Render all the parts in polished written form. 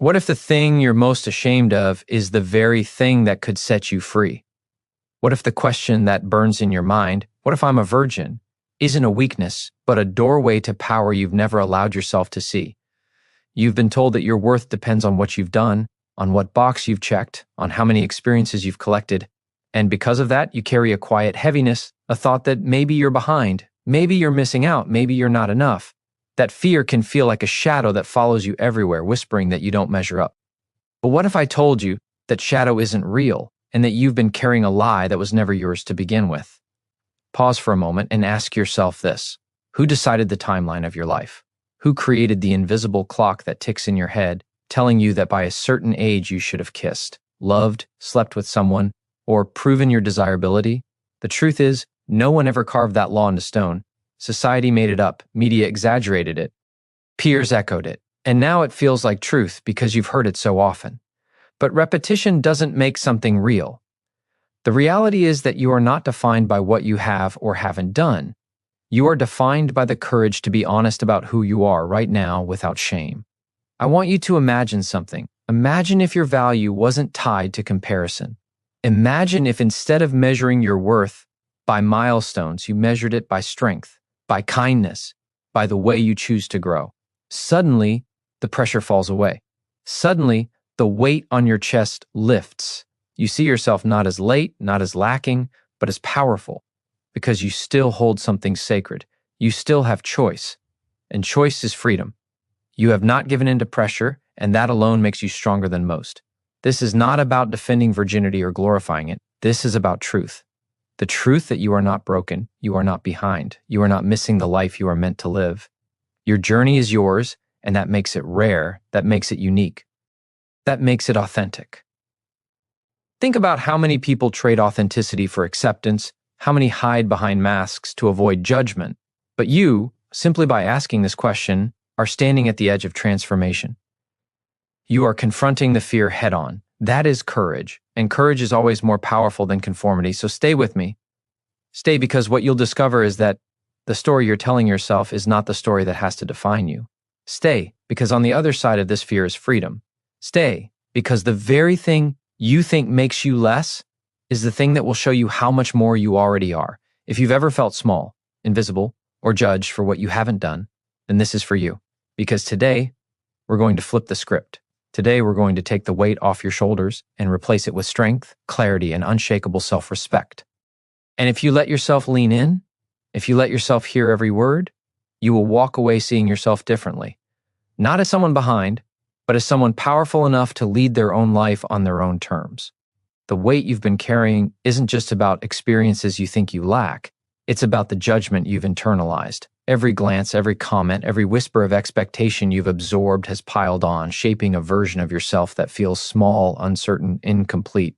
What if the thing you're most ashamed of is the very thing that could set you free? What if the question that burns in your mind, what if I'm a virgin, isn't a weakness, but a doorway to power you've never allowed yourself to see? You've been told that your worth depends on what you've done, on what box you've checked, on how many experiences you've collected. And because of that, you carry a quiet heaviness, a thought that maybe you're behind, maybe you're missing out, maybe you're not enough. That fear can feel like a shadow that follows you everywhere, whispering that you don't measure up. But what if I told you that shadow isn't real and that you've been carrying a lie that was never yours to begin with? Pause for a moment and ask yourself this. Who decided the timeline of your life? Who created the invisible clock that ticks in your head, telling you that by a certain age you should have kissed, loved, slept with someone, or proven your desirability? The truth is, no one ever carved that law into stone. Society made it up, media exaggerated it, peers echoed it, and now it feels like truth because you've heard it so often. But repetition doesn't make something real. The reality is that you are not defined by what you have or haven't done. You are defined by the courage to be honest about who you are right now without shame. I want you to imagine something. Imagine if your value wasn't tied to comparison. Imagine if instead of measuring your worth by milestones, you measured it by strength, by kindness, by the way you choose to grow. Suddenly, the pressure falls away. Suddenly, the weight on your chest lifts. You see yourself not as late, not as lacking, but as powerful, because you still hold something sacred. You still have choice, and choice is freedom. You have not given in to pressure, and that alone makes you stronger than most. This is not about defending virginity or glorifying it. This is about truth. The truth that you are not broken, you are not behind, you are not missing the life you are meant to live. Your journey is yours, and that makes it rare, that makes it unique, that makes it authentic. Think about how many people trade authenticity for acceptance, how many hide behind masks to avoid judgment. But you, simply by asking this question, are standing at the edge of transformation. You are confronting the fear head-on. That is courage, and courage is always more powerful than conformity, so stay with me. Stay, because what you'll discover is that the story you're telling yourself is not the story that has to define you. Stay, because on the other side of this fear is freedom. Stay, because the very thing you think makes you less is the thing that will show you how much more you already are. If you've ever felt small, invisible, or judged for what you haven't done, then this is for you. Because today, we're going to flip the script. Today, we're going to take the weight off your shoulders and replace it with strength, clarity, and unshakable self-respect. And if you let yourself lean in, if you let yourself hear every word, you will walk away seeing yourself differently. Not as someone behind, but as someone powerful enough to lead their own life on their own terms. The weight you've been carrying isn't just about experiences you think you lack. It's about the judgment you've internalized. Every glance, every comment, every whisper of expectation you've absorbed has piled on, shaping a version of yourself that feels small, uncertain, incomplete.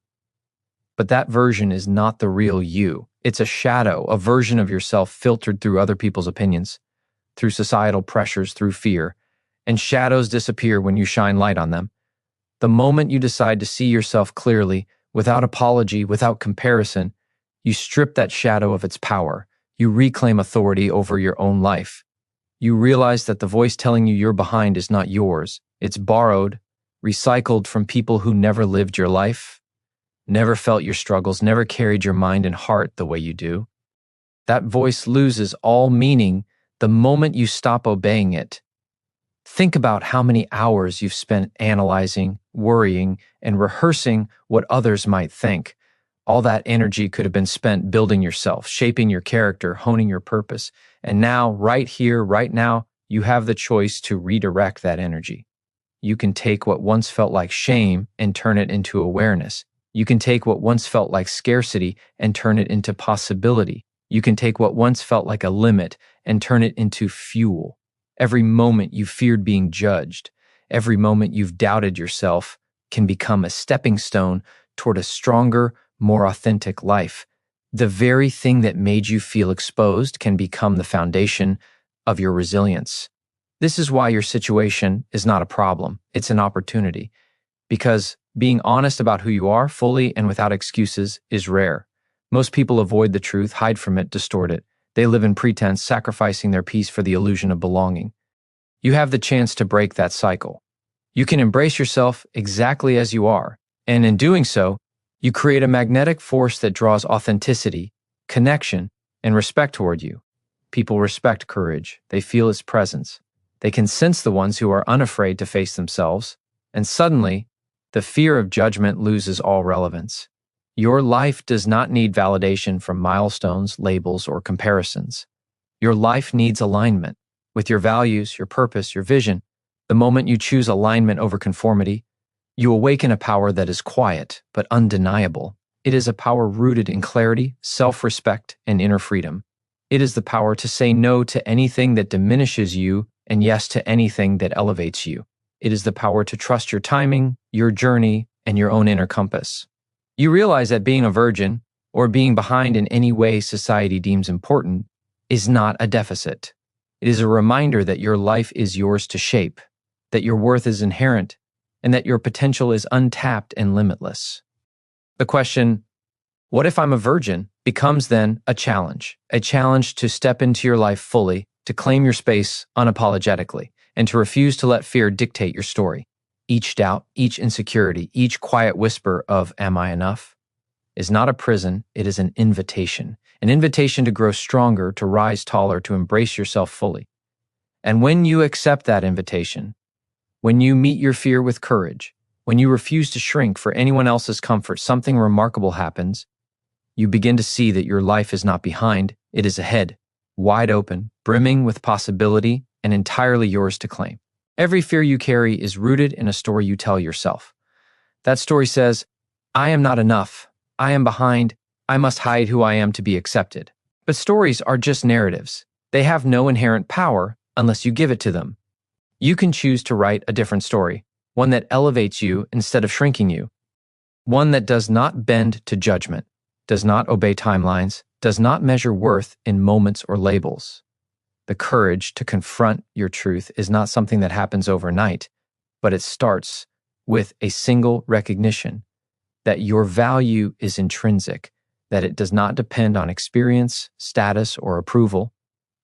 But that version is not the real you. It's a shadow, a version of yourself filtered through other people's opinions, through societal pressures, through fear. And shadows disappear when you shine light on them. The moment you decide to see yourself clearly, without apology, without comparison, you strip that shadow of its power. You reclaim authority over your own life. You realize that the voice telling you you're behind is not yours. It's borrowed, recycled from people who never lived your life, never felt your struggles, never carried your mind and heart the way you do. That voice loses all meaning the moment you stop obeying it. Think about how many hours you've spent analyzing, worrying, and rehearsing what others might think. All that energy could have been spent building yourself, shaping your character, honing your purpose. And now, right here, right now, you have the choice to redirect that energy. You can take what once felt like shame and turn it into awareness. You can take what once felt like scarcity and turn it into possibility. You can take what once felt like a limit and turn it into fuel. Every moment you feared being judged, every moment you've doubted yourself can become a stepping stone toward a stronger, more authentic life. The very thing that made you feel exposed can become the foundation of your resilience. This is why your situation is not a problem, it's an opportunity. Because being honest about who you are, fully and without excuses, is rare. Most people avoid the truth, hide from it, distort it. They live in pretense, sacrificing their peace for the illusion of belonging. You have the chance to break that cycle. You can embrace yourself exactly as you are, and in doing so, you create a magnetic force that draws authenticity, connection, and respect toward you. People respect courage. They feel its presence. They can sense the ones who are unafraid to face themselves, and suddenly, the fear of judgment loses all relevance. Your life does not need validation from milestones, labels, or comparisons. Your life needs alignment with your values, your purpose, your vision. The moment you choose alignment over conformity, you awaken a power that is quiet but undeniable. It is a power rooted in clarity, self-respect, and inner freedom. It is the power to say no to anything that diminishes you and yes to anything that elevates you. It is the power to trust your timing, your journey, and your own inner compass. You realize that being a virgin, or being behind in any way society deems important, is not a deficit. It is a reminder that your life is yours to shape, that your worth is inherent, and that your potential is untapped and limitless. The question, what if I'm a virgin, becomes then a challenge to step into your life fully, to claim your space unapologetically, and to refuse to let fear dictate your story. Each doubt, each insecurity, each quiet whisper of, "Am I enough?" is not a prison, it is an invitation to grow stronger, to rise taller, to embrace yourself fully. And when you accept that invitation, when you meet your fear with courage, when you refuse to shrink for anyone else's comfort, something remarkable happens. You begin to see that your life is not behind, it is ahead, wide open, brimming with possibility, and entirely yours to claim. Every fear you carry is rooted in a story you tell yourself. That story says, "I am not enough. I am behind. I must hide who I am to be accepted." But stories are just narratives. They have no inherent power unless you give it to them. You can choose to write a different story, one that elevates you instead of shrinking you, one that does not bend to judgment, does not obey timelines, does not measure worth in moments or labels. The courage to confront your truth is not something that happens overnight, but it starts with a single recognition that your value is intrinsic, that it does not depend on experience, status, or approval.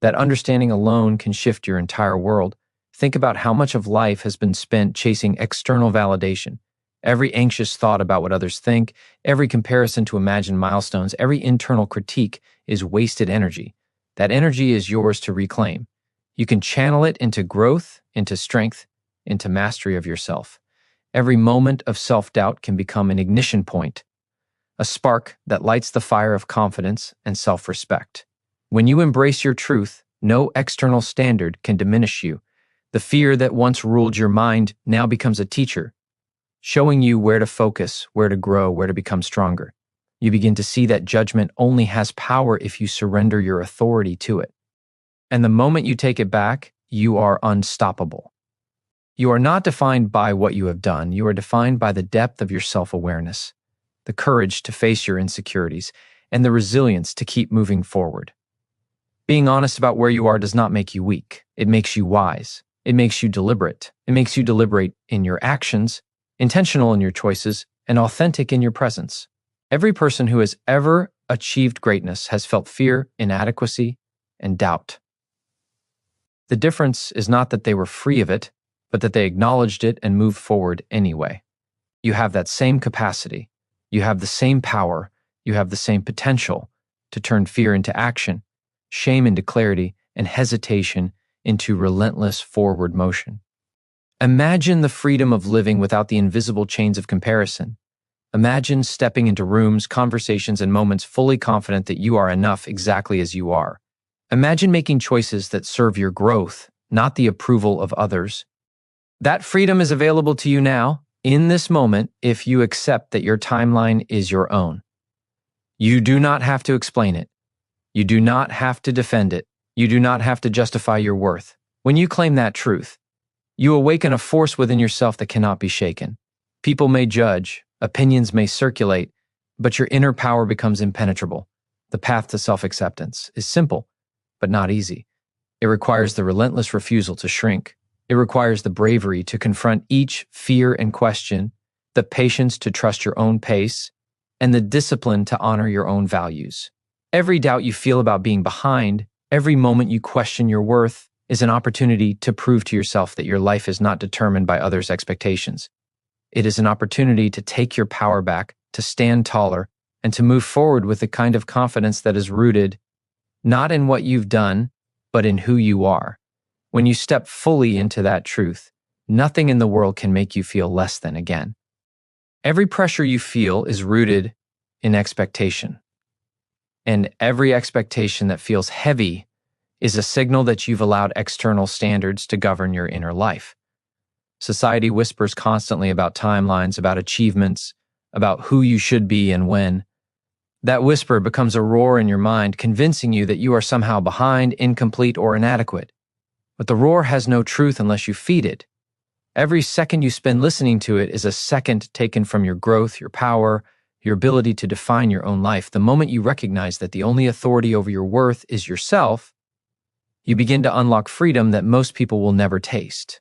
That understanding alone can shift your entire world. Think about how much of life has been spent chasing external validation. Every anxious thought about what others think, every comparison to imagined milestones, every internal critique is wasted energy. That energy is yours to reclaim. You can channel it into growth, into strength, into mastery of yourself. Every moment of self-doubt can become an ignition point, a spark that lights the fire of confidence and self-respect. When you embrace your truth, no external standard can diminish you. The fear that once ruled your mind now becomes a teacher, showing you where to focus, where to grow, where to become stronger. You begin to see that judgment only has power if you surrender your authority to it. And the moment you take it back, you are unstoppable. You are not defined by what you have done. You are defined by the depth of your self-awareness, the courage to face your insecurities, and the resilience to keep moving forward. Being honest about where you are does not make you weak. It makes you wise. It makes you deliberate. It makes you deliberate in your actions, intentional in your choices, and authentic in your presence. Every person who has ever achieved greatness has felt fear, inadequacy, and doubt. The difference is not that they were free of it, but that they acknowledged it and moved forward anyway. You have that same capacity. You have the same power. You have the same potential to turn fear into action, shame into clarity, and hesitation into relentless forward motion. Imagine the freedom of living without the invisible chains of comparison. Imagine stepping into rooms, conversations, and moments fully confident that you are enough exactly as you are. Imagine making choices that serve your growth, not the approval of others. That freedom is available to you now, in this moment, if you accept that your timeline is your own. You do not have to explain it. You do not have to defend it. You do not have to justify your worth. When you claim that truth, you awaken a force within yourself that cannot be shaken. People may judge, opinions may circulate, but your inner power becomes impenetrable. The path to self-acceptance is simple, but not easy. It requires the relentless refusal to shrink. It requires the bravery to confront each fear and question, the patience to trust your own pace, and the discipline to honor your own values. Every doubt you feel about being behind, every moment you question your worth, is an opportunity to prove to yourself that your life is not determined by others' expectations. It is an opportunity to take your power back, to stand taller, and to move forward with the kind of confidence that is rooted not in what you've done, but in who you are. When you step fully into that truth, nothing in the world can make you feel less than again. Every pressure you feel is rooted in expectation. And every expectation that feels heavy is a signal that you've allowed external standards to govern your inner life. Society whispers constantly about timelines, about achievements, about who you should be and when. That whisper becomes a roar in your mind, convincing you that you are somehow behind, incomplete, or inadequate. But the roar has no truth unless you feed it. Every second you spend listening to it is a second taken from your growth, your power, your ability to define your own life. The moment you recognize that the only authority over your worth is yourself, you begin to unlock freedom that most people will never taste.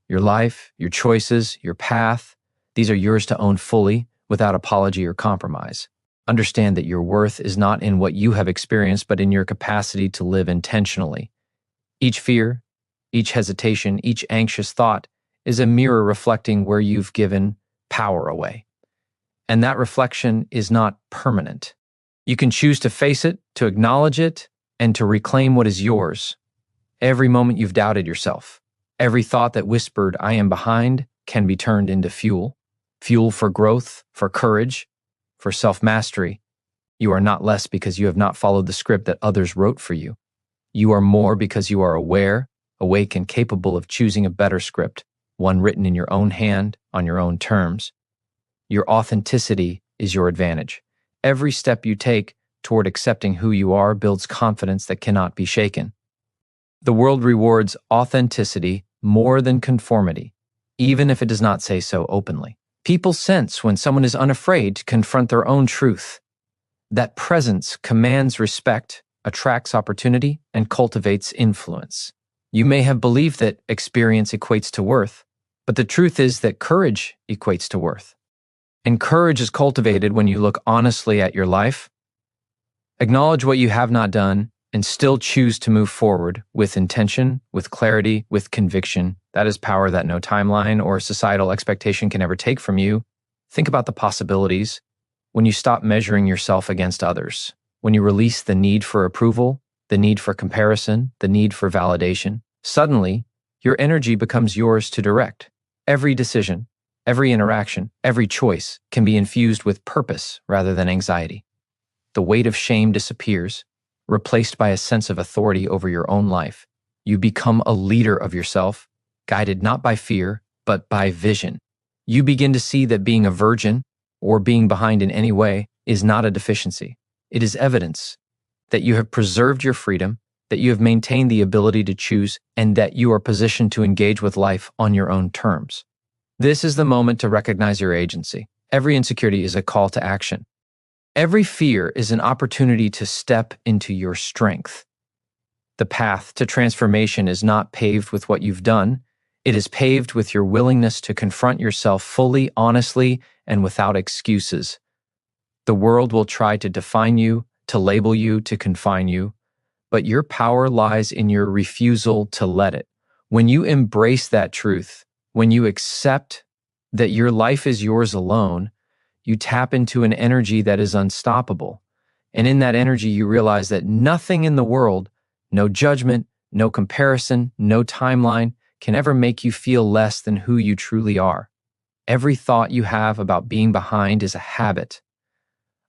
Your life, your choices, your path, these are yours to own fully, without apology or compromise. Understand that your worth is not in what you have experienced, but in your capacity to live intentionally. Each fear, each hesitation, each anxious thought is a mirror reflecting where you've given power away. And that reflection is not permanent. You can choose to face it, to acknowledge it, and to reclaim what is yours. Every moment you've doubted yourself, every thought that whispered, "I am behind," can be turned into fuel. Fuel for growth, for courage, for self-mastery. You are not less because you have not followed the script that others wrote for you. You are more because you are aware, awake, and capable of choosing a better script, one written in your own hand, on your own terms. Your authenticity is your advantage. Every step you take toward accepting who you are builds confidence that cannot be shaken. The world rewards authenticity more than conformity, even if it does not say so openly. People sense when someone is unafraid to confront their own truth. That presence commands respect, attracts opportunity, and cultivates influence. You may have believed that experience equates to worth, but the truth is that courage equates to worth. And courage is cultivated when you look honestly at your life, acknowledge what you have not done, and still choose to move forward with intention, with clarity, with conviction. That is power that no timeline or societal expectation can ever take from you. Think about the possibilities when you stop measuring yourself against others, when you release the need for approval, the need for comparison, the need for validation. Suddenly, your energy becomes yours to direct. Every decision, every interaction, every choice can be infused with purpose rather than anxiety. The weight of shame disappears, replaced by a sense of authority over your own life. You become a leader of yourself, guided not by fear, but by vision. You begin to see that being a virgin, or being behind in any way, is not a deficiency. It is evidence that you have preserved your freedom, that you have maintained the ability to choose, and that you are positioned to engage with life on your own terms. This is the moment to recognize your agency. Every insecurity is a call to action. Every fear is an opportunity to step into your strength. The path to transformation is not paved with what you've done. It is paved with your willingness to confront yourself fully, honestly, and without excuses. The world will try to define you, to label you, to confine you, but your power lies in your refusal to let it. When you embrace that truth, when you accept that your life is yours alone, you tap into an energy that is unstoppable. And in that energy, you realize that nothing in the world, no judgment, no comparison, no timeline, can ever make you feel less than who you truly are. Every thought you have about being behind is a habit,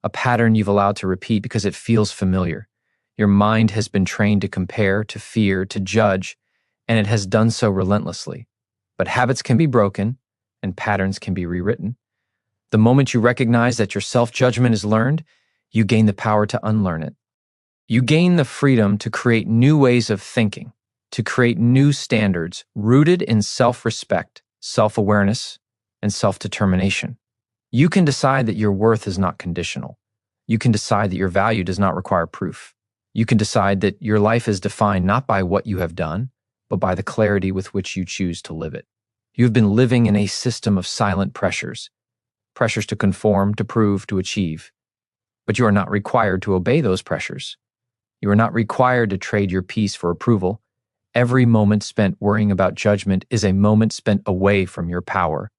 a pattern you've allowed to repeat because it feels familiar. Your mind has been trained to compare, to fear, to judge, and it has done so relentlessly. But habits can be broken, and patterns can be rewritten. The moment you recognize that your self-judgment is learned, you gain the power to unlearn it. You gain the freedom to create new ways of thinking, to create new standards rooted in self-respect, self-awareness, and self-determination. You can decide that your worth is not conditional. You can decide that your value does not require proof. You can decide that your life is defined not by what you have done, but by the clarity with which you choose to live it. You've been living in a system of silent pressures to conform, to prove, to achieve. But you are not required to obey those pressures. You are not required to trade your peace for approval, Every moment spent worrying about judgment is a moment spent away from your power.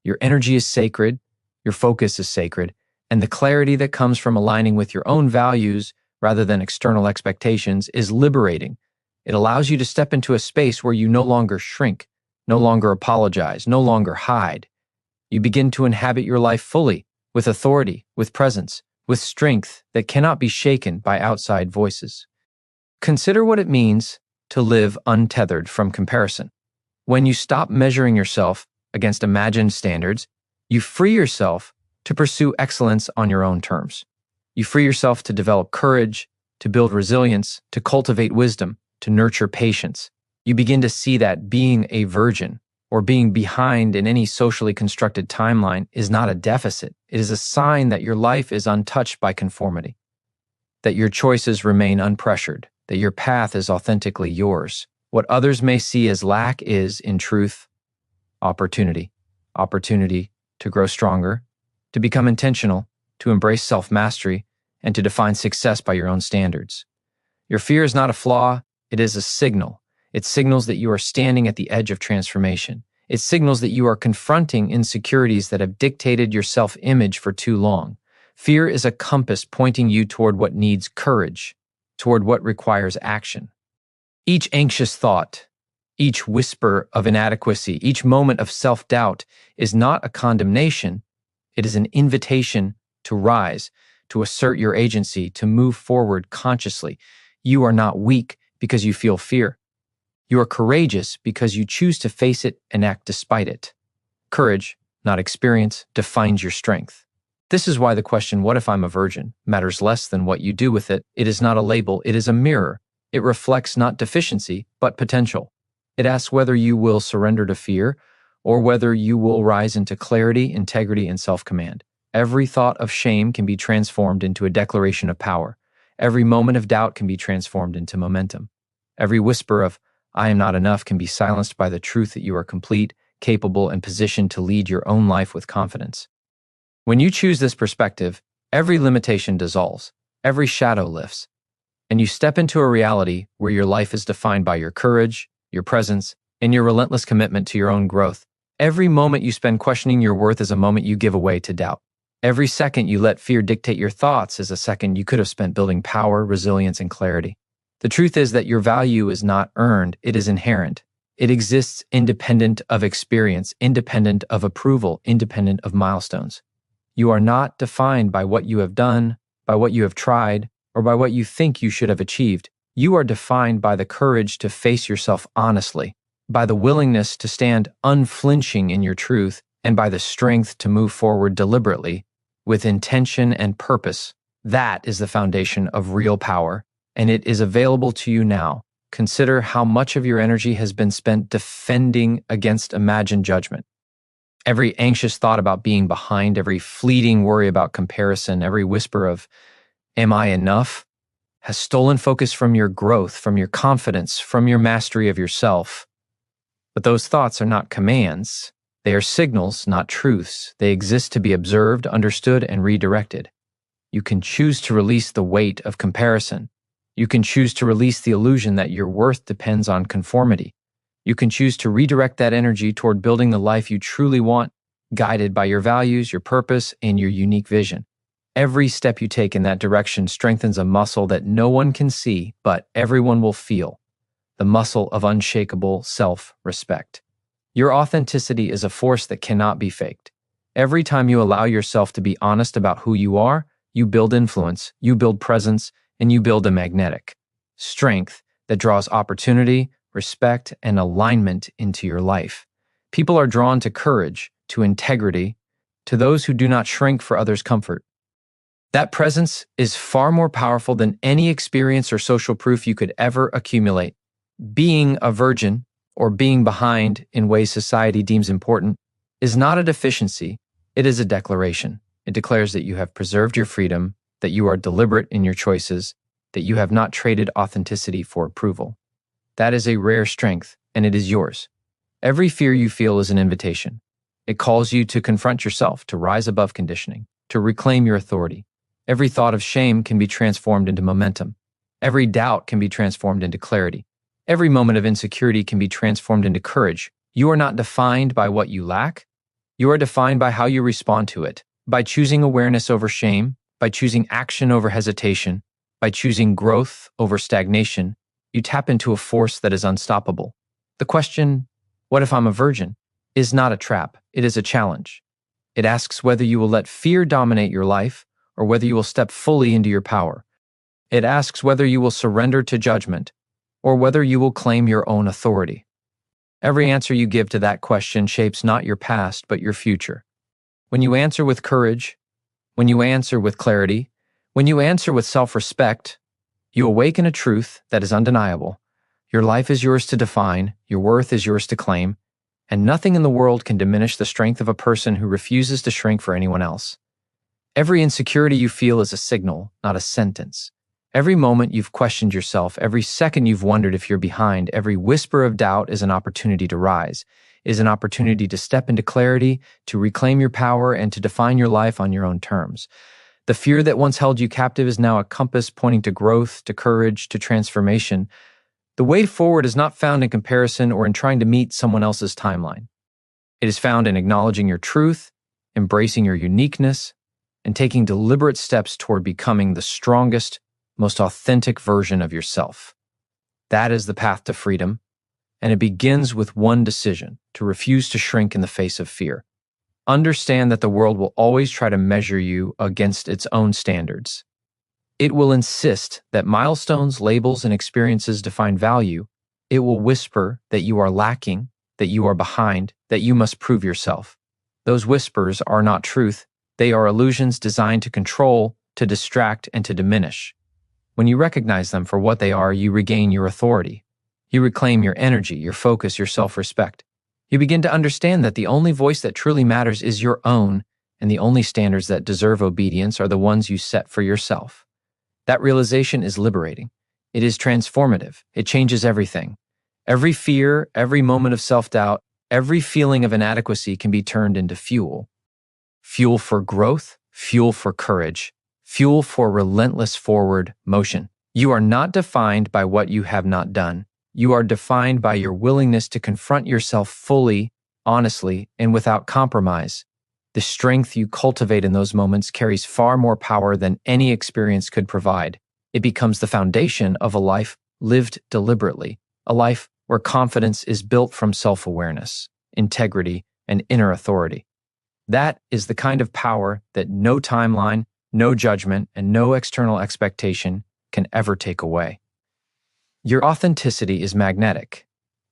Your energy is sacred, your focus is sacred, and the clarity that comes from aligning with your own values rather than external expectations is liberating. It allows you to step into a space where you no longer shrink, no longer apologize, no longer hide. You begin to inhabit your life fully, with authority, with presence, with strength that cannot be shaken by outside voices. Consider what it means to live untethered from comparison. When you stop measuring yourself against imagined standards, you free yourself to pursue excellence on your own terms. You free yourself to develop courage, to build resilience, to cultivate wisdom, to nurture patience. You begin to see that being a virgin or being behind in any socially constructed timeline is not a deficit. It is a sign that your life is untouched by conformity, that your choices remain unpressured, that your path is authentically yours. What others may see as lack is, in truth, opportunity. Opportunity to grow stronger, to become intentional, to embrace self-mastery, and to define success by your own standards. Your fear is not a flaw, it is a signal. It signals that you are standing at the edge of transformation. It signals that you are confronting insecurities that have dictated your self-image for too long. Fear is a compass pointing you toward what needs courage, toward what requires action. Each anxious thought, each whisper of inadequacy, each moment of self-doubt is not a condemnation. It is an invitation to rise, to assert your agency, to move forward consciously. You are not weak because you feel fear. You are courageous because you choose to face it and act despite it. Courage, not experience, defines your strength. This is why the question, "What if I'm a virgin?" matters less than what you do with it. It is not a label, it is a mirror. It reflects not deficiency, but potential. It asks whether you will surrender to fear or whether you will rise into clarity, integrity, and self-command. Every thought of shame can be transformed into a declaration of power. Every moment of doubt can be transformed into momentum. Every whisper of "I am not enough" can be silenced by the truth that you are complete, capable, and positioned to lead your own life with confidence. When you choose this perspective, every limitation dissolves, every shadow lifts, and you step into a reality where your life is defined by your courage, your presence, and your relentless commitment to your own growth. Every moment you spend questioning your worth is a moment you give away to doubt. Every second you let fear dictate your thoughts is a second you could have spent building power, resilience, and clarity. The truth is that your value is not earned, it is inherent. It exists independent of experience, independent of approval, independent of milestones. You are not defined by what you have done, by what you have tried, or by what you think you should have achieved. You are defined by the courage to face yourself honestly, by the willingness to stand unflinching in your truth, and by the strength to move forward deliberately, with intention and purpose. That is the foundation of real power, and it is available to you now. Consider how much of your energy has been spent defending against imagined judgment. Every anxious thought about being behind, every fleeting worry about comparison, every whisper of "Am I enough?" has stolen focus from your growth, from your confidence, from your mastery of yourself. But those thoughts are not commands. They are signals, not truths. They exist to be observed, understood, and redirected. You can choose to release the weight of comparison. You can choose to release the illusion that your worth depends on conformity. You can choose to redirect that energy toward building the life you truly want, guided by your values, your purpose, and your unique vision. Every step you take in that direction strengthens a muscle that no one can see, but everyone will feel. The muscle of unshakable self-respect. Your authenticity is a force that cannot be faked. Every time you allow yourself to be honest about who you are, you build influence, you build presence, and you build a magnetic strength that draws opportunity, respect, and alignment into your life. People are drawn to courage, to integrity, to those who do not shrink for others' comfort. That presence is far more powerful than any experience or social proof you could ever accumulate. Being a virgin, or being behind in ways society deems important, is not a deficiency, it is a declaration. It declares that you have preserved your freedom, that you are deliberate in your choices, that you have not traded authenticity for approval. That is a rare strength, and it is yours. Every fear you feel is an invitation. It calls you to confront yourself, to rise above conditioning, to reclaim your authority. Every thought of shame can be transformed into momentum. Every doubt can be transformed into clarity. Every moment of insecurity can be transformed into courage. You are not defined by what you lack. You are defined by how you respond to it. By choosing awareness over shame, by choosing action over hesitation, by choosing growth over stagnation, you tap into a force that is unstoppable. The question, what if I'm a virgin, is not a trap. It is a challenge. It asks whether you will let fear dominate your life or whether you will step fully into your power. It asks whether you will surrender to judgment or whether you will claim your own authority. Every answer you give to that question shapes not your past, but your future. When you answer with courage, when you answer with clarity, when you answer with self-respect, you awaken a truth that is undeniable. Your life is yours to define, your worth is yours to claim, and nothing in the world can diminish the strength of a person who refuses to shrink for anyone else. Every insecurity you feel is a signal, not a sentence. Every moment you've questioned yourself, every second you've wondered if you're behind, every whisper of doubt is an opportunity to rise, is an opportunity to step into clarity, to reclaim your power, and to define your life on your own terms. The fear that once held you captive is now a compass pointing to growth, to courage, to transformation. The way forward is not found in comparison or in trying to meet someone else's timeline. It is found in acknowledging your truth, embracing your uniqueness, and taking deliberate steps toward becoming the strongest, most authentic version of yourself. That is the path to freedom, and it begins with one decision: to refuse to shrink in the face of fear. Understand that the world will always try to measure you against its own standards. It will insist that milestones, labels, and experiences define value. It will whisper that you are lacking, that you are behind, that you must prove yourself. Those whispers are not truth. They are illusions designed to control, to distract, and to diminish. When you recognize them for what they are, you regain your authority. You reclaim your energy, your focus, your self-respect. You begin to understand that the only voice that truly matters is your own, and the only standards that deserve obedience are the ones you set for yourself. That realization is liberating. It is transformative. It changes everything. Every fear, every moment of self-doubt, every feeling of inadequacy can be turned into fuel. Fuel for growth, fuel for courage, fuel for relentless forward motion. You are not defined by what you have not done. You are defined by your willingness to confront yourself fully, honestly, and without compromise. The strength you cultivate in those moments carries far more power than any experience could provide. It becomes the foundation of a life lived deliberately, a life where confidence is built from self-awareness, integrity, and inner authority. That is the kind of power that no timeline, no judgment, and no external expectation can ever take away. Your authenticity is magnetic.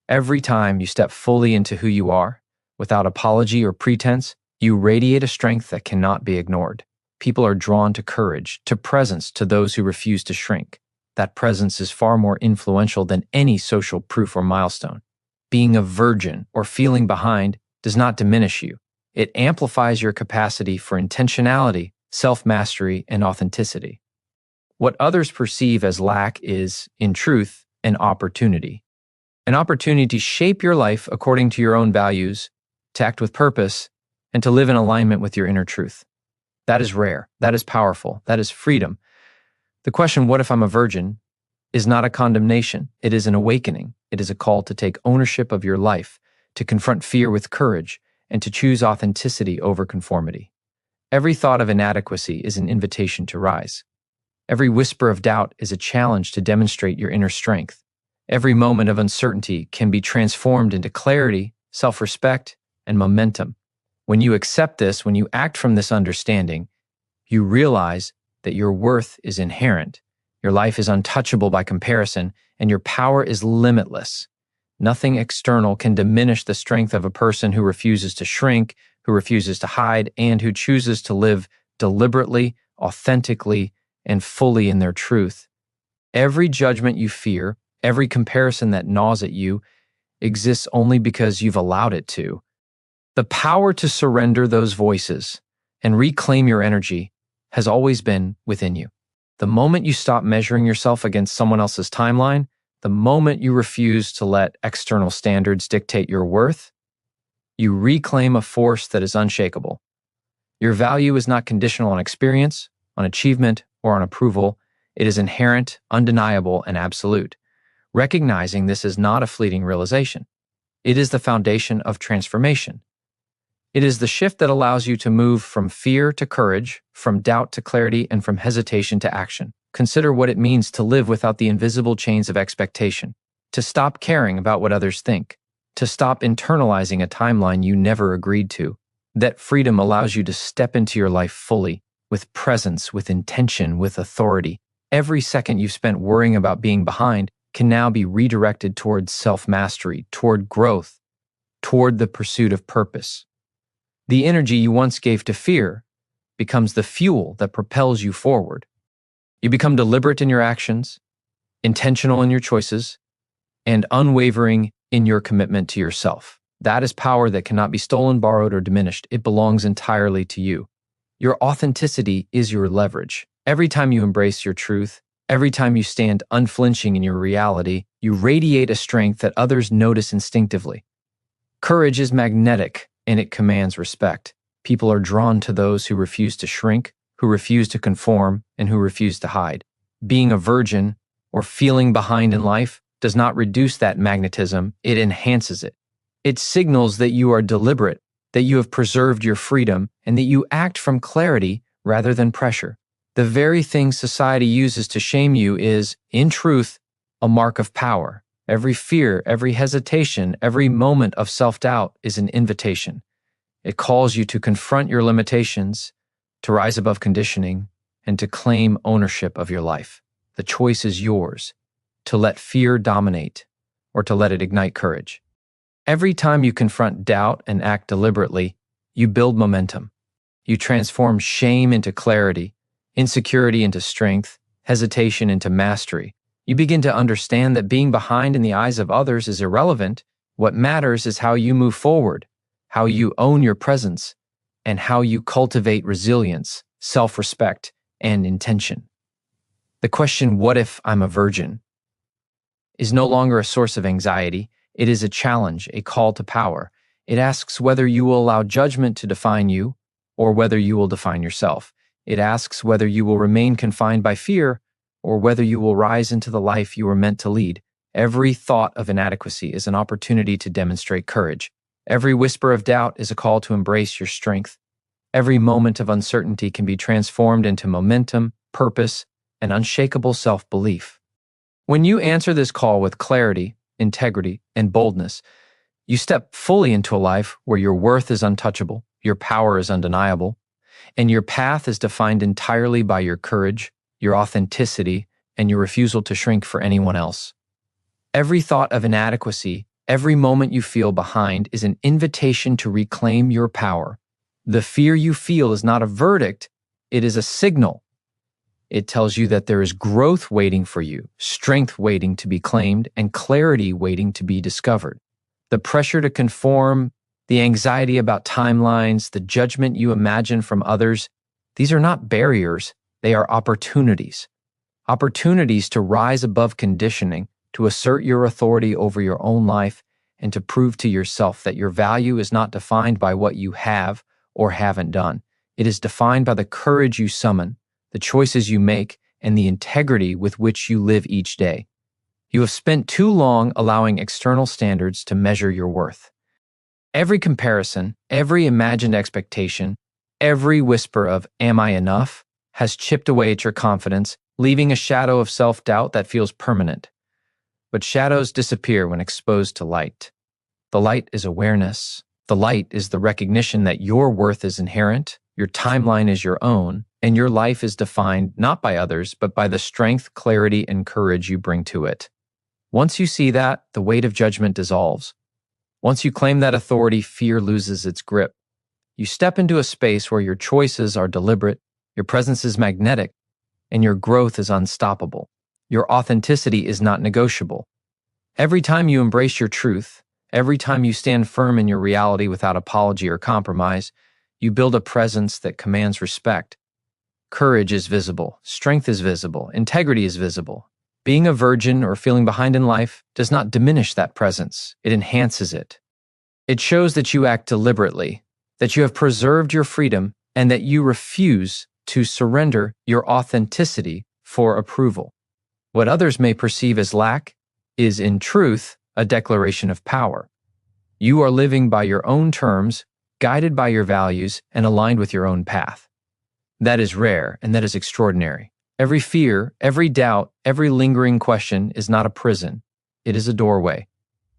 Every time you step fully into who you are, without apology or pretense, you radiate a strength that cannot be ignored. People are drawn to courage, to presence, to those who refuse to shrink. That presence is far more influential than any social proof or milestone. Being a virgin or feeling behind does not diminish you. It amplifies your capacity for intentionality, self-mastery, and authenticity. What others perceive as lack is, in truth, an opportunity. An opportunity to shape your life according to your own values, to act with purpose, and to live in alignment with your inner truth. That is rare. That is powerful. That is freedom. The question, what if I'm a virgin, is not a condemnation. It is an awakening. It is a call to take ownership of your life, to confront fear with courage, and to choose authenticity over conformity. Every thought of inadequacy is an invitation to rise. Every whisper of doubt is a challenge to demonstrate your inner strength. Every moment of uncertainty can be transformed into clarity, self-respect, and momentum. When you accept this, when you act from this understanding, you realize that your worth is inherent, your life is untouchable by comparison, and your power is limitless. Nothing external can diminish the strength of a person who refuses to shrink, who refuses to hide, and who chooses to live deliberately, authentically, and fully in their truth. Every judgment you fear, every comparison that gnaws at you, exists only because you've allowed it to. The power to surrender those voices and reclaim your energy has always been within you. The moment you stop measuring yourself against someone else's timeline, the moment you refuse to let external standards dictate your worth, you reclaim a force that is unshakable. Your value is not conditional on experience, on achievement, or on approval. It is inherent, undeniable, and absolute. Recognizing this is not a fleeting realization. It is the foundation of transformation. It is the shift that allows you to move from fear to courage, from doubt to clarity, and from hesitation to action. Consider what it means to live without the invisible chains of expectation, to stop caring about what others think, to stop internalizing a timeline you never agreed to. That freedom allows you to step into your life fully, with presence, with intention, with authority. Every second you've spent worrying about being behind can now be redirected toward self-mastery, toward growth, toward the pursuit of purpose. The energy you once gave to fear becomes the fuel that propels you forward. You become deliberate in your actions, intentional in your choices, and unwavering in your commitment to yourself. That is power that cannot be stolen, borrowed, or diminished. It belongs entirely to you. Your authenticity is your leverage. Every time you embrace your truth, every time you stand unflinching in your reality, you radiate a strength that others notice instinctively. Courage is magnetic, and it commands respect. People are drawn to those who refuse to shrink, who refuse to conform, and who refuse to hide. Being a virgin or feeling behind in life does not reduce that magnetism, it enhances it. It signals that you are deliberate, that you have preserved your freedom, and that you act from clarity rather than pressure. The very thing society uses to shame you is, in truth, a mark of power. Every fear, every hesitation, every moment of self-doubt is an invitation. It calls you to confront your limitations, to rise above conditioning, and to claim ownership of your life. The choice is yours, to let fear dominate or to let it ignite courage. Every time you confront doubt and act deliberately, you build momentum. You transform shame into clarity, insecurity into strength, hesitation into mastery. You begin to understand that being behind in the eyes of others is irrelevant. What matters is how you move forward, how you own your presence, and how you cultivate resilience, self-respect, and intention. The question, "What if I'm a virgin?" is no longer a source of anxiety. It is a challenge, a call to power. It asks whether you will allow judgment to define you or whether you will define yourself. It asks whether you will remain confined by fear or whether you will rise into the life you were meant to lead. Every thought of inadequacy is an opportunity to demonstrate courage. Every whisper of doubt is a call to embrace your strength. Every moment of uncertainty can be transformed into momentum, purpose, and unshakable self-belief. When you answer this call with clarity, integrity, and boldness, you step fully into a life where your worth is untouchable, your power is undeniable, and your path is defined entirely by your courage, your authenticity, and your refusal to shrink for anyone else. Every thought of inadequacy, every moment you feel behind is an invitation to reclaim your power. The fear you feel is not a verdict, it is a signal. It tells you that there is growth waiting for you, strength waiting to be claimed, and clarity waiting to be discovered. The pressure to conform, the anxiety about timelines, the judgment you imagine from others, these are not barriers, they are opportunities. Opportunities to rise above conditioning, to assert your authority over your own life, and to prove to yourself that your value is not defined by what you have or haven't done. It is defined by the courage you summon, the choices you make, and the integrity with which you live each day. You have spent too long allowing external standards to measure your worth. Every comparison, every imagined expectation, every whisper of "am I enough?" has chipped away at your confidence, leaving a shadow of self-doubt that feels permanent. But shadows disappear when exposed to light. The light is awareness. The light is the recognition that your worth is inherent, your timeline is your own, and your life is defined not by others, but by the strength, clarity, and courage you bring to it. Once you see that, the weight of judgment dissolves. Once you claim that authority, fear loses its grip. You step into a space where your choices are deliberate, your presence is magnetic, and your growth is unstoppable. Your authenticity is not negotiable. Every time you embrace your truth, every time you stand firm in your reality without apology or compromise, you build a presence that commands respect. Courage is visible, strength is visible, integrity is visible. Being a virgin or feeling behind in life does not diminish that presence, it enhances it. It shows that you act deliberately, that you have preserved your freedom, and that you refuse to surrender your authenticity for approval. What others may perceive as lack is, in truth, a declaration of power. You are living by your own terms, guided by your values, and aligned with your own path. That is rare, and that is extraordinary. Every fear, every doubt, every lingering question is not a prison. It is a doorway.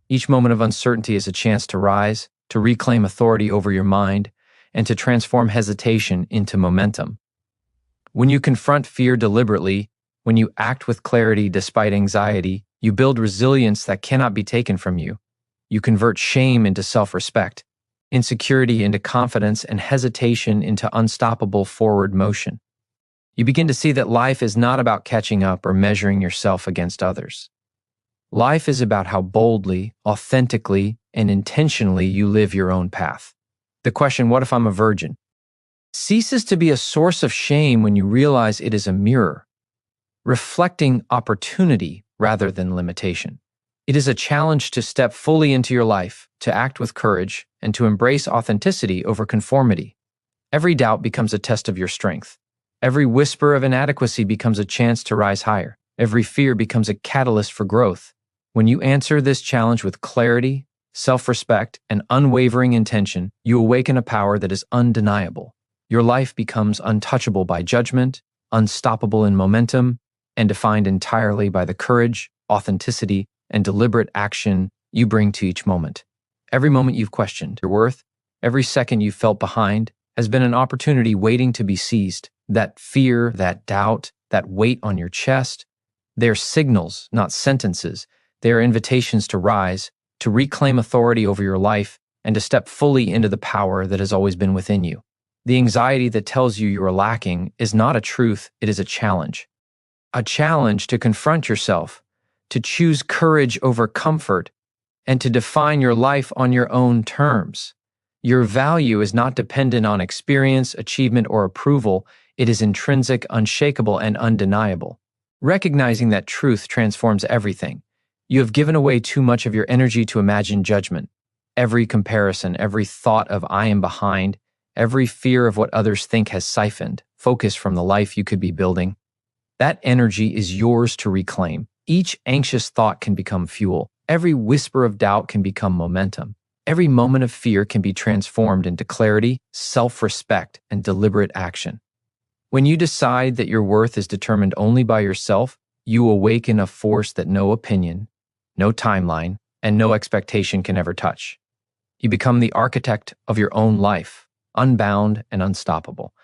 Each moment of uncertainty is a chance to rise, to reclaim authority over your mind, and to transform hesitation into momentum. When you confront fear deliberately, when you act with clarity despite anxiety, you build resilience that cannot be taken from you. You convert shame into self-respect, insecurity into confidence, and hesitation into unstoppable forward motion. You begin to see that life is not about catching up or measuring yourself against others. Life is about how boldly, authentically, and intentionally you live your own path. The question, what if I'm a virgin, ceases to be a source of shame when you realize it is a mirror, reflecting opportunity rather than limitation. It is a challenge to step fully into your life, to act with courage, and to embrace authenticity over conformity. Every doubt becomes a test of your strength. Every whisper of inadequacy becomes a chance to rise higher. Every fear becomes a catalyst for growth. When you answer this challenge with clarity, self-respect, and unwavering intention, you awaken a power that is undeniable. Your life becomes untouchable by judgment, unstoppable in momentum, and defined entirely by the courage, authenticity, and deliberate action you bring to each moment. Every moment you've questioned your worth, every second you've felt behind, has been an opportunity waiting to be seized. That fear, that doubt, that weight on your chest, they're signals, not sentences. They are invitations to rise, to reclaim authority over your life, and to step fully into the power that has always been within you. The anxiety that tells you you are lacking is not a truth, it is a challenge. A challenge to confront yourself, to choose courage over comfort, and to define your life on your own terms. Your value is not dependent on experience, achievement, or approval. It is intrinsic, unshakable, and undeniable. Recognizing that truth transforms everything. You have given away too much of your energy to imagine judgment. Every comparison, every thought of I am behind, every fear of what others think has siphoned focus from the life you could be building. That energy is yours to reclaim. Each anxious thought can become fuel. Every whisper of doubt can become momentum. Every moment of fear can be transformed into clarity, self-respect, and deliberate action. When you decide that your worth is determined only by yourself, you awaken a force that no opinion, no timeline, and no expectation can ever touch. You become the architect of your own life, unbound and unstoppable.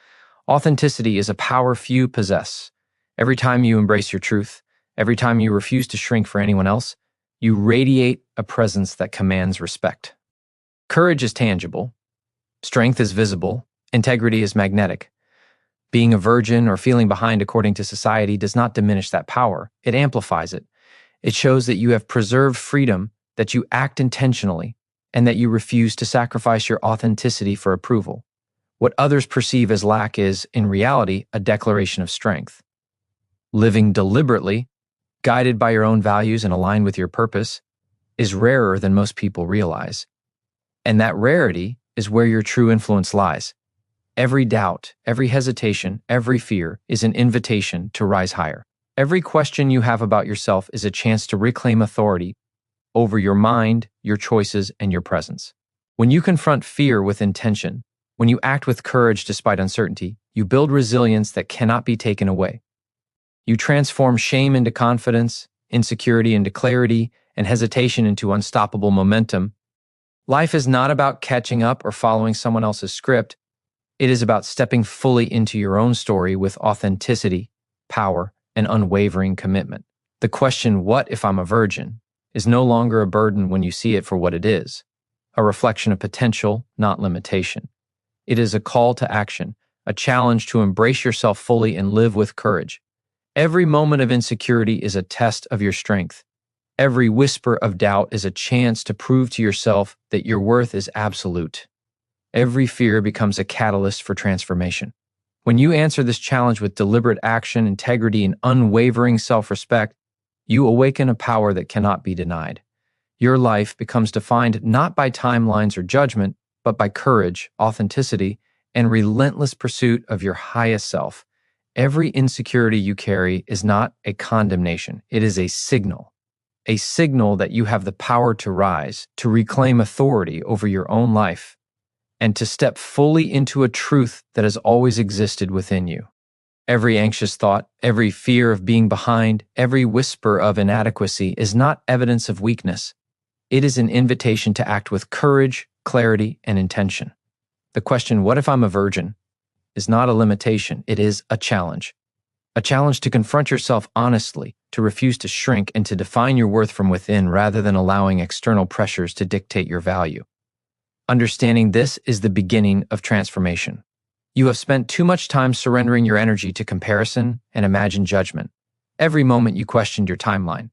Authenticity is a power few possess. Every time you embrace your truth, every time you refuse to shrink for anyone else, you radiate a presence that commands respect. Courage is tangible. Strength is visible. Integrity is magnetic. Being a virgin or feeling behind according to society does not diminish that power. It amplifies it. It shows that you have preserved freedom, that you act intentionally, and that you refuse to sacrifice your authenticity for approval. What others perceive as lack is, in reality, a declaration of strength. Living deliberately, guided by your own values and aligned with your purpose, is rarer than most people realize. And that rarity is where your true influence lies. Every doubt, every hesitation, every fear is an invitation to rise higher. Every question you have about yourself is a chance to reclaim authority over your mind, your choices, and your presence. When you confront fear with intention, when you act with courage despite uncertainty, you build resilience that cannot be taken away. You transform shame into confidence, insecurity into clarity, and hesitation into unstoppable momentum. Life is not about catching up or following someone else's script. It is about stepping fully into your own story with authenticity, power, and unwavering commitment. The question, what if I'm a virgin, is no longer a burden when you see it for what it is, a reflection of potential, not limitation. It is a call to action, a challenge to embrace yourself fully and live with courage. Every moment of insecurity is a test of your strength. Every whisper of doubt is a chance to prove to yourself that your worth is absolute. Every fear becomes a catalyst for transformation. When you answer this challenge with deliberate action, integrity, and unwavering self-respect, you awaken a power that cannot be denied. Your life becomes defined not by timelines or judgment, but by courage, authenticity, and relentless pursuit of your highest self. Every insecurity you carry is not a condemnation, it is a signal. a signal that you have the power to rise, to reclaim authority over your own life, and to step fully into a truth that has always existed within you. Every anxious thought, every fear of being behind, every whisper of inadequacy is not evidence of weakness. It is an invitation to act with courage, clarity, and intention. The question, "What if I'm a virgin?" is not a limitation, it is a challenge. A challenge to confront yourself honestly, to refuse to shrink, and to define your worth from within rather than allowing external pressures to dictate your value. Understanding this is the beginning of transformation. You have spent too much time surrendering your energy to comparison and imagined judgment. Every moment you questioned your timeline.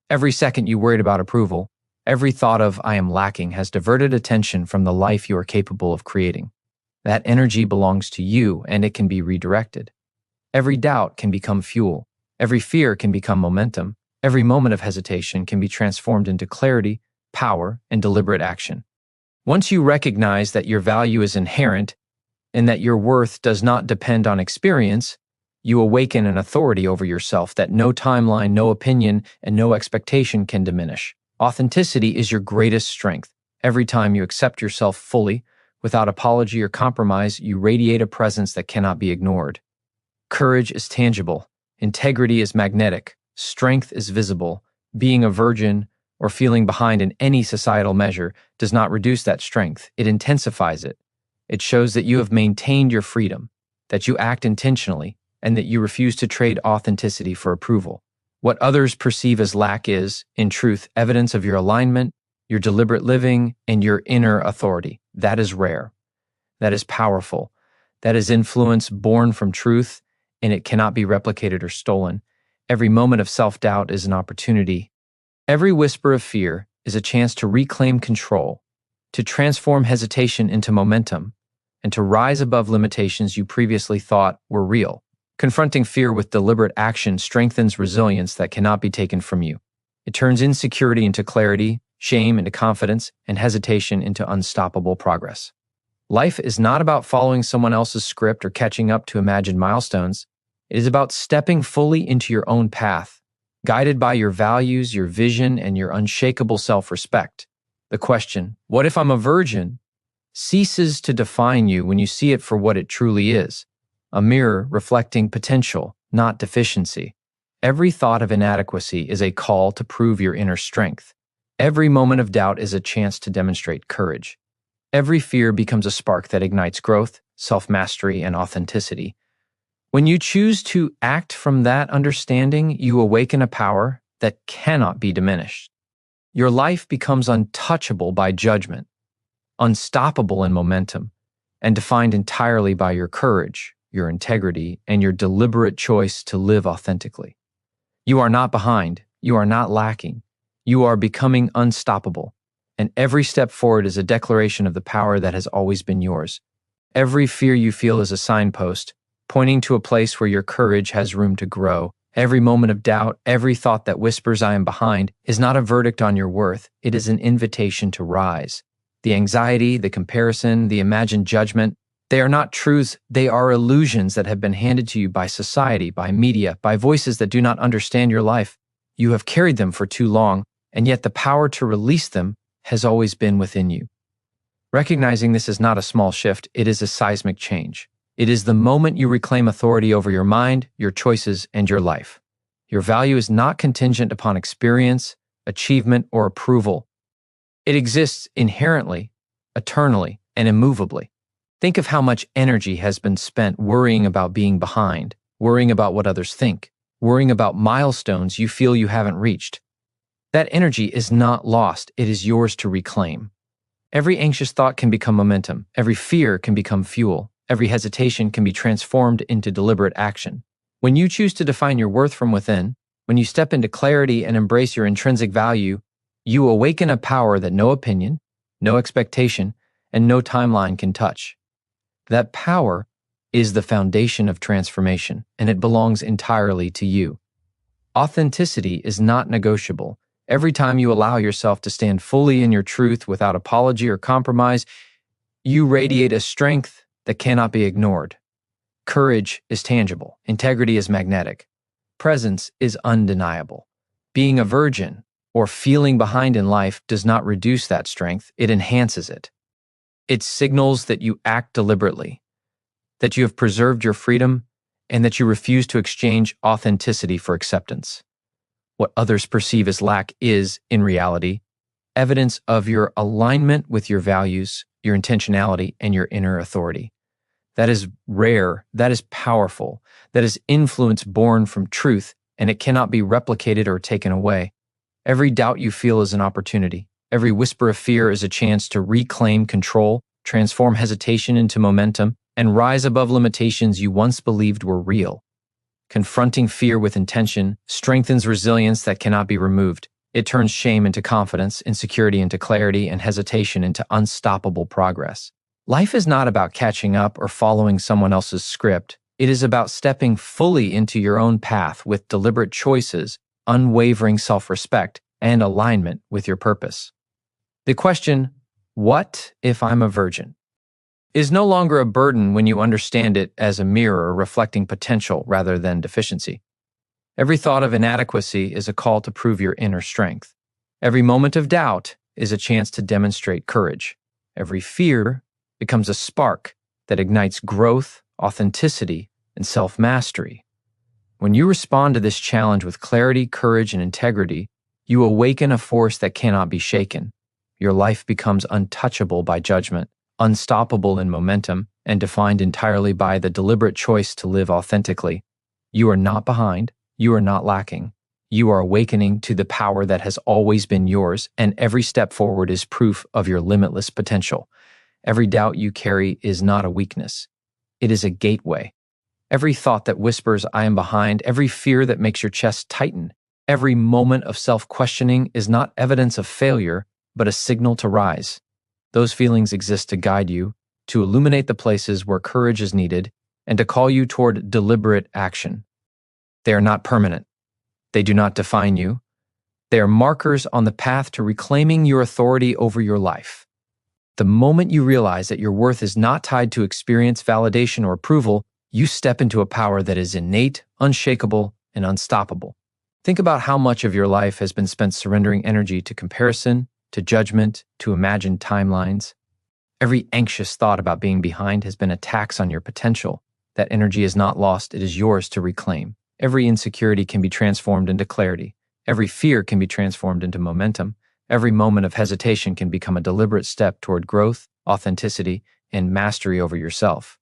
Every second you worried about approval. Every thought of "I am lacking" has diverted attention from the life you are capable of creating. That energy belongs to you, and it can be redirected. Every doubt can become fuel. Every fear can become momentum. Every moment of hesitation can be transformed into clarity, power, and deliberate action. Once you recognize that your value is inherent and that your worth does not depend on experience, you awaken an authority over yourself that no timeline, no opinion, and no expectation can diminish. Authenticity is your greatest strength. Every time you accept yourself fully, without apology or compromise, you radiate a presence that cannot be ignored. Courage is tangible. Integrity is magnetic. Strength is visible. Being a virgin or feeling behind in any societal measure does not reduce that strength. It intensifies it. It shows that you have maintained your freedom, that you act intentionally, and that you refuse to trade authenticity for approval. What others perceive as lack is, in truth, evidence of your alignment, your deliberate living, and your inner authority. That is rare. That is powerful. That is influence born from truth, and it cannot be replicated or stolen. Every moment of self-doubt is an opportunity. Every whisper of fear is a chance to reclaim control, to transform hesitation into momentum, and to rise above limitations you previously thought were real. Confronting fear with deliberate action strengthens resilience that cannot be taken from you. It turns insecurity into clarity, shame into confidence, and hesitation into unstoppable progress. Life is not about following someone else's script or catching up to imagined milestones. It is about stepping fully into your own path, guided by your values, your vision, and your unshakable self-respect. The question, "What if I'm a virgin?" ceases to define you when you see it for what it truly is, a mirror reflecting potential, not deficiency. Every thought of inadequacy is a call to prove your inner strength. Every moment of doubt is a chance to demonstrate courage. Every fear becomes a spark that ignites growth, self-mastery, and authenticity. When you choose to act from that understanding, you awaken a power that cannot be diminished. Your life becomes untouchable by judgment, unstoppable in momentum, and defined entirely by your courage, your integrity, and your deliberate choice to live authentically. You are not behind. You are not lacking. You are becoming unstoppable. And every step forward is a declaration of the power that has always been yours. Every fear you feel is a signpost, pointing to a place where your courage has room to grow. Every moment of doubt, every thought that whispers "I am behind," is not a verdict on your worth. It is an invitation to rise. The anxiety, the comparison, the imagined judgment, they are not truths, they are illusions that have been handed to you by society, by media, by voices that do not understand your life. You have carried them for too long, and yet the power to release them has always been within you. Recognizing this is not a small shift, it is a seismic change. It is the moment you reclaim authority over your mind, your choices, and your life. Your value is not contingent upon experience, achievement, or approval. It exists inherently, eternally, and immovably. Think of how much energy has been spent worrying about being behind, worrying about what others think, worrying about milestones you feel you haven't reached. That energy is not lost, it is yours to reclaim. Every anxious thought can become momentum, every fear can become fuel, every hesitation can be transformed into deliberate action. When you choose to define your worth from within, when you step into clarity and embrace your intrinsic value, you awaken a power that no opinion, no expectation, and no timeline can touch. That power is the foundation of transformation, and it belongs entirely to you. Authenticity is not negotiable. Every time you allow yourself to stand fully in your truth without apology or compromise, you radiate a strength that cannot be ignored. Courage is tangible. Integrity is magnetic. Presence is undeniable. Being a virgin or feeling behind in life does not reduce that strength, it enhances it. It signals that you act deliberately, that you have preserved your freedom, and that you refuse to exchange authenticity for acceptance. What others perceive as lack is, in reality, evidence of your alignment with your values, your intentionality, and your inner authority. That is rare, that is powerful, that is influence born from truth, and it cannot be replicated or taken away. Every doubt you feel is an opportunity. Every whisper of fear is a chance to reclaim control, transform hesitation into momentum, and rise above limitations you once believed were real. Confronting fear with intention strengthens resilience that cannot be removed. It turns shame into confidence, insecurity into clarity, and hesitation into unstoppable progress. Life is not about catching up or following someone else's script. It is about stepping fully into your own path with deliberate choices, unwavering self-respect, and alignment with your purpose. The question, "What if I'm a virgin?" is no longer a burden when you understand it as a mirror reflecting potential rather than deficiency. Every thought of inadequacy is a call to prove your inner strength. Every moment of doubt is a chance to demonstrate courage. Every fear becomes a spark that ignites growth, authenticity, and self-mastery. When you respond to this challenge with clarity, courage, and integrity, you awaken a force that cannot be shaken. Your life becomes untouchable by judgment, unstoppable in momentum, and defined entirely by the deliberate choice to live authentically. You are not behind. You are not lacking. You are awakening to the power that has always been yours, and every step forward is proof of your limitless potential. Every doubt you carry is not a weakness. It is a gateway. Every thought that whispers, "I am behind," every fear that makes your chest tighten, every moment of self-questioning is not evidence of failure, but a signal to rise. Those feelings exist to guide you, to illuminate the places where courage is needed, and to call you toward deliberate action. They are not permanent. They do not define you. They are markers on the path to reclaiming your authority over your life. The moment you realize that your worth is not tied to experience, validation, or approval, you step into a power that is innate, unshakable, and unstoppable. Think about how much of your life has been spent surrendering energy to comparison, to judgment, to imagined timelines. Every anxious thought about being behind has been a tax on your potential. That energy is not lost, it is yours to reclaim. Every insecurity can be transformed into clarity. Every fear can be transformed into momentum. Every moment of hesitation can become a deliberate step toward growth, authenticity, and mastery over yourself.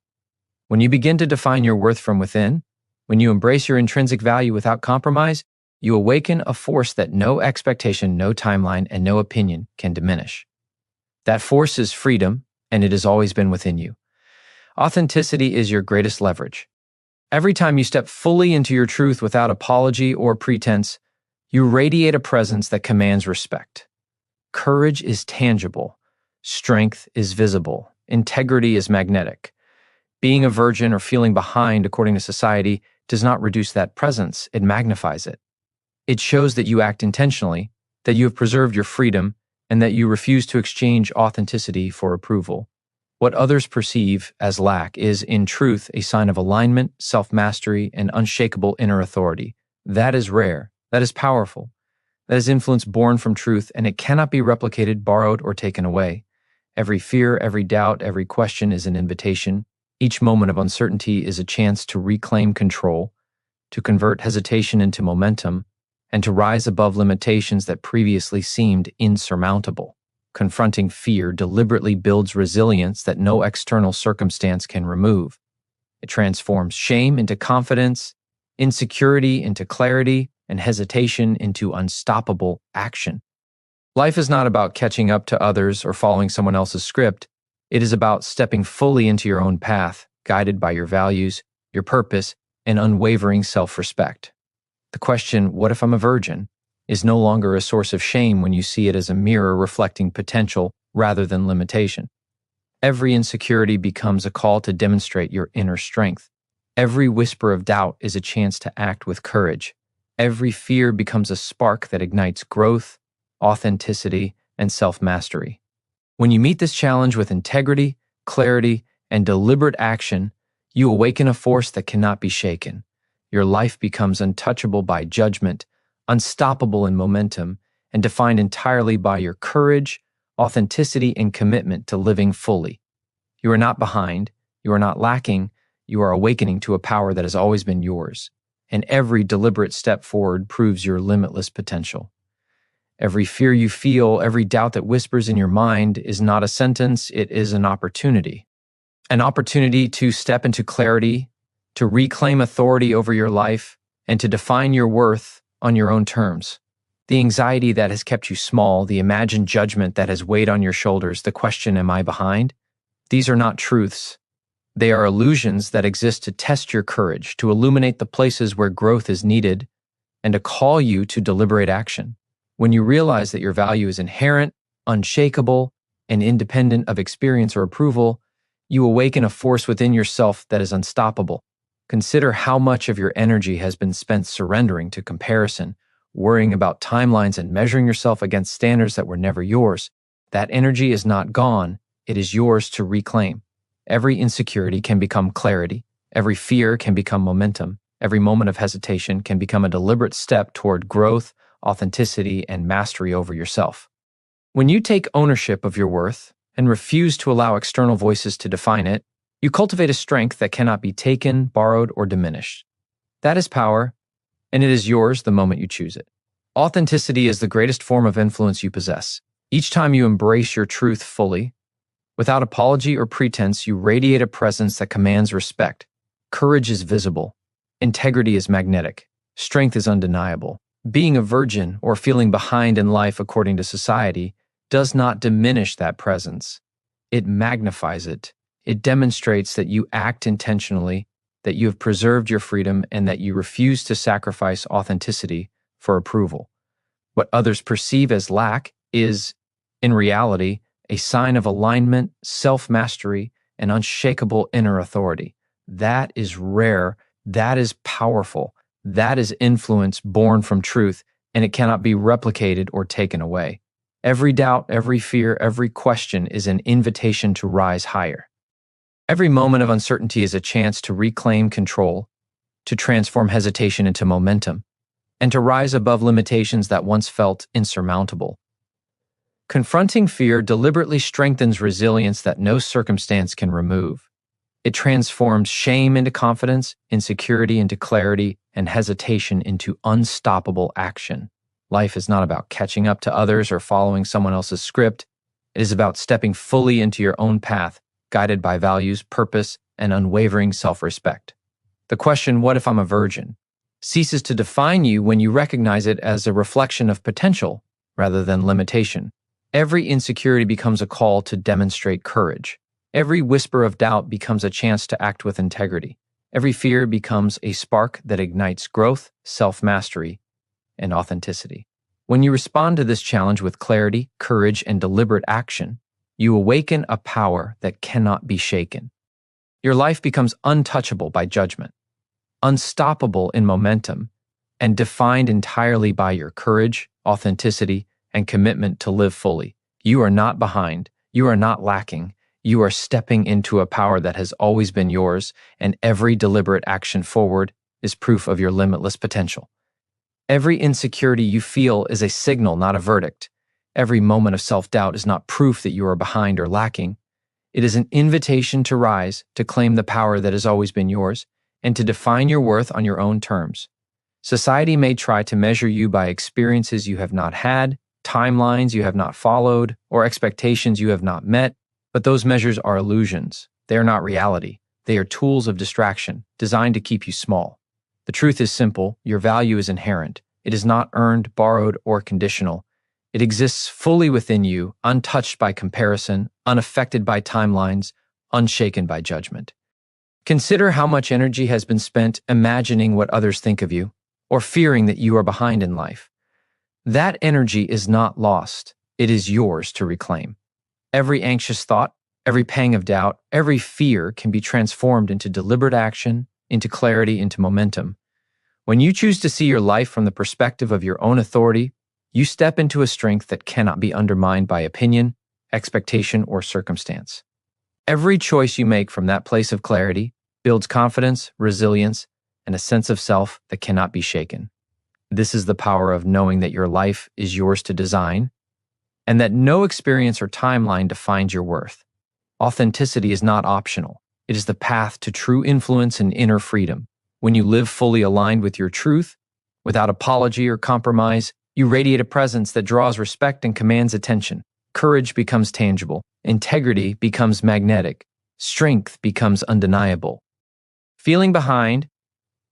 When you begin to define your worth from within, when you embrace your intrinsic value without compromise, you awaken a force that no expectation, no timeline, and no opinion can diminish. That force is freedom, and it has always been within you. Authenticity is your greatest leverage. Every time you step fully into your truth without apology or pretense, you radiate a presence that commands respect. Courage is tangible. Strength is visible. Integrity is magnetic. Being a virgin or feeling behind, according to society, does not reduce that presence, it magnifies it. It shows that you act intentionally, that you have preserved your freedom, and that you refuse to exchange authenticity for approval. What others perceive as lack is, in truth, a sign of alignment, self-mastery, and unshakable inner authority. That is rare. That is powerful. That is influence born from truth, and it cannot be replicated, borrowed, or taken away. Every fear, every doubt, every question is an invitation. Each moment of uncertainty is a chance to reclaim control, to convert hesitation into momentum, and to rise above limitations that previously seemed insurmountable. Confronting fear deliberately builds resilience that no external circumstance can remove. It transforms shame into confidence, insecurity into clarity, and hesitation into unstoppable action. Life is not about catching up to others or following someone else's script. It is about stepping fully into your own path, guided by your values, your purpose, and unwavering self-respect. The question, "What if I'm a virgin?" is no longer a source of shame when you see it as a mirror reflecting potential rather than limitation. Every insecurity becomes a call to demonstrate your inner strength. Every whisper of doubt is a chance to act with courage. Every fear becomes a spark that ignites growth, authenticity, and self-mastery. When you meet this challenge with integrity, clarity, and deliberate action, you awaken a force that cannot be shaken. Your life becomes untouchable by judgment, unstoppable in momentum, and defined entirely by your courage, authenticity, and commitment to living fully. You are not behind, you are not lacking, you are awakening to a power that has always been yours, and every deliberate step forward proves your limitless potential. Every fear you feel, every doubt that whispers in your mind is not a sentence, it is an opportunity. An opportunity to step into clarity, to reclaim authority over your life, and to define your worth on your own terms. The anxiety that has kept you small, the imagined judgment that has weighed on your shoulders, the question, am I behind? These are not truths. They are illusions that exist to test your courage, to illuminate the places where growth is needed, and to call you to deliberate action. When you realize that your value is inherent, unshakable, and independent of experience or approval, you awaken a force within yourself that is unstoppable. Consider how much of your energy has been spent surrendering to comparison, worrying about timelines, and measuring yourself against standards that were never yours. That energy is not gone, it is yours to reclaim. Every insecurity can become clarity. Every fear can become momentum. Every moment of hesitation can become a deliberate step toward growth, authenticity, and mastery over yourself. When you take ownership of your worth and refuse to allow external voices to define it, you cultivate a strength that cannot be taken, borrowed, or diminished. That is power, and it is yours the moment you choose it. Authenticity is the greatest form of influence you possess. Each time you embrace your truth fully, without apology or pretense, you radiate a presence that commands respect. Courage is visible. Integrity is magnetic. Strength is undeniable. Being a virgin or feeling behind in life according to society does not diminish that presence. It magnifies it. It demonstrates that you act intentionally, that you have preserved your freedom, and that you refuse to sacrifice authenticity for approval. What others perceive as lack is, in reality, a sign of alignment, self-mastery, and unshakable inner authority. That is rare, that is powerful, that is influence born from truth, and it cannot be replicated or taken away. Every doubt, every fear, every question is an invitation to rise higher. Every moment of uncertainty is a chance to reclaim control, to transform hesitation into momentum, and to rise above limitations that once felt insurmountable. Confronting fear deliberately strengthens resilience that no circumstance can remove. It transforms shame into confidence, insecurity into clarity, and hesitation into unstoppable action. Life is not about catching up to others or following someone else's script. It is about stepping fully into your own path, guided by values, purpose, and unwavering self-respect. The question, what if I'm a virgin, ceases to define you when you recognize it as a reflection of potential rather than limitation. Every insecurity becomes a call to demonstrate courage. Every whisper of doubt becomes a chance to act with integrity. Every fear becomes a spark that ignites growth, self-mastery, and authenticity. When you respond to this challenge with clarity, courage, and deliberate action, you awaken a power that cannot be shaken. Your life becomes untouchable by judgment, unstoppable in momentum, and defined entirely by your courage, authenticity, and commitment to live fully. You are not behind, you are not lacking, you are stepping into a power that has always been yours, and every deliberate action forward is proof of your limitless potential. Every insecurity you feel is a signal, not a verdict. Every moment of self-doubt is not proof that you are behind or lacking. It is an invitation to rise, to claim the power that has always been yours, and to define your worth on your own terms. Society may try to measure you by experiences you have not had, timelines you have not followed, or expectations you have not met, but those measures are illusions. They are not reality. They are tools of distraction, designed to keep you small. The truth is simple. Your value is inherent. It is not earned, borrowed, or conditional. It exists fully within you, untouched by comparison, unaffected by timelines, unshaken by judgment. Consider how much energy has been spent imagining what others think of you, or fearing that you are behind in life. That energy is not lost. It is yours to reclaim. Every anxious thought, every pang of doubt, every fear can be transformed into deliberate action, into clarity, into momentum. When you choose to see your life from the perspective of your own authority, you step into a strength that cannot be undermined by opinion, expectation, or circumstance. Every choice you make from that place of clarity builds confidence, resilience, and a sense of self that cannot be shaken. This is the power of knowing that your life is yours to design and that no experience or timeline defines your worth. Authenticity is not optional. It is the path to true influence and inner freedom. When you live fully aligned with your truth, without apology or compromise, you radiate a presence that draws respect and commands attention. Courage becomes tangible. Integrity becomes magnetic. Strength becomes undeniable. Feeling behind,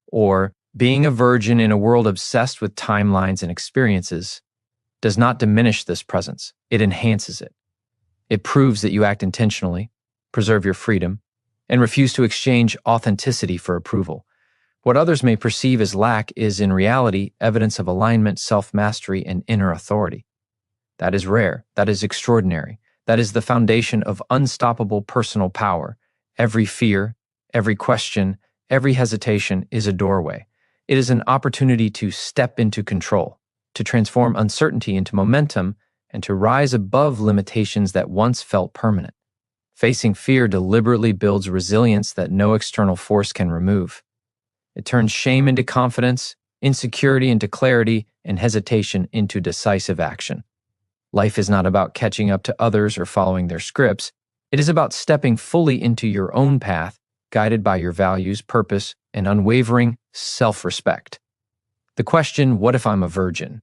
or being a virgin in a world obsessed with timelines and experiences, does not diminish this presence. It enhances it. It proves that you act intentionally, preserve your freedom, and refuse to exchange authenticity for approval. What others may perceive as lack is, in reality, evidence of alignment, self-mastery, and inner authority. That is rare. That is extraordinary. That is the foundation of unstoppable personal power. Every fear, every question, every hesitation is a doorway. It is an opportunity to step into control, to transform uncertainty into momentum, and to rise above limitations that once felt permanent. Facing fear deliberately builds resilience that no external force can remove. It turns shame into confidence, insecurity into clarity, and hesitation into decisive action. Life is not about catching up to others or following their scripts. It is about stepping fully into your own path, guided by your values, purpose, and unwavering self-respect. The question, "What if I'm a virgin?"